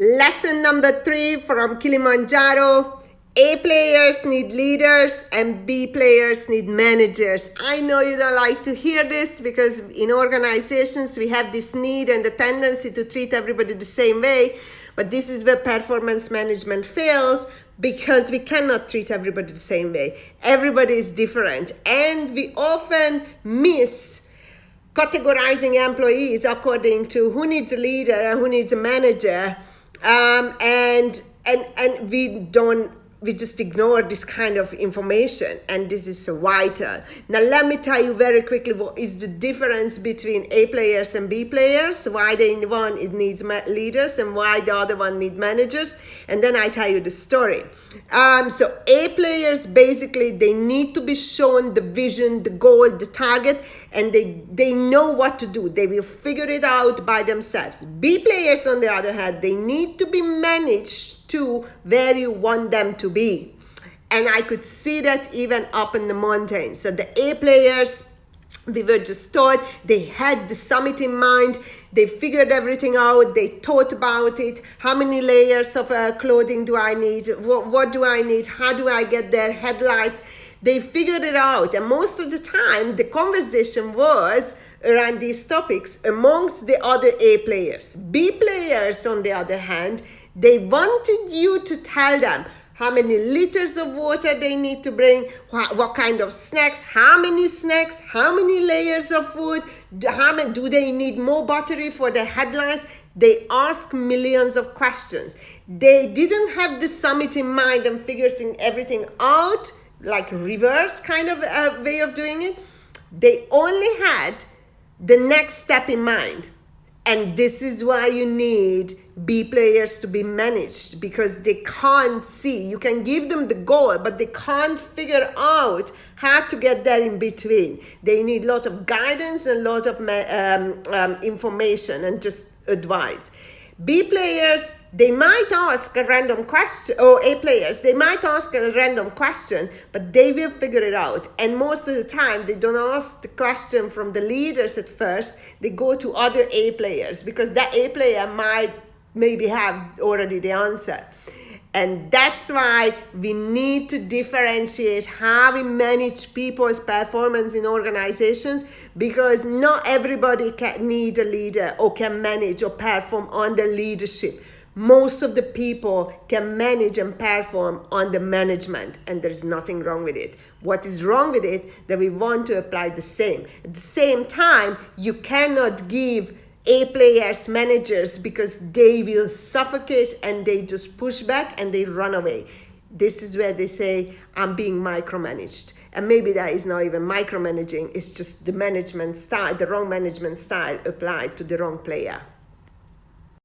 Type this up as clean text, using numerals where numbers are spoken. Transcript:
Lesson number 3 from Kilimanjaro. A players need leaders and B players need managers. I know you don't like to hear this because in organizations we have this need and the tendency to treat everybody the same way. But this is where performance management fails because we cannot treat everybody the same way. Everybody is different and we often miss categorizing employees according to who needs a leader and who needs a manager. And we just ignore this kind of information, and this is so vital. Now let me tell you very quickly what is the difference between A players and B players, why one needs leaders and why the other one needs managers, and then I tell you the story. So A players, basically they need to be shown the vision, the goal, the target, and they know what to do. They will figure it out by themselves. B players, on the other hand, they need to be managed to where you want them to be. And I could see that even up in the mountains. So the A players, we were just taught, they had the summit in mind, they figured everything out, they thought about it, how many layers of clothing do I need, what do I need, how do I get there, headlights. They figured it out, and most of the time the conversation was around these topics amongst the other A players. B players, on the other hand, they wanted you to tell them how many liters of water they need to bring, what kind of snacks, how many layers of food, do they need more battery for the headlights. They asked millions of questions. They didn't have the summit in mind and figuring everything out, like reverse kind of way of doing it. They only had the next step in mind. And this is why you need B players to be managed, because they can't see. You can give them the goal, but they can't figure out how to get there in between. They need a lot of guidance and a lot of information and just advice. B players, they might ask a random question, or A players, they might ask a random question, but they will figure it out. And most of the time, they don't ask the question from the leaders at first. They go to other A players because that A player might maybe have already the answer. And that's why we need to differentiate how we manage people's performance in organizations, because not everybody can need a leader or can manage or perform under leadership. Most of the people can manage and perform under management, and there's nothing wrong with it. What is wrong with it, that we want to apply the same. At the same time, you cannot give A players managers because they will suffocate and they just push back and they run away. This is where they say, I'm being micromanaged. And maybe that is not even micromanaging, it's just the management style, the wrong management style applied to the wrong player.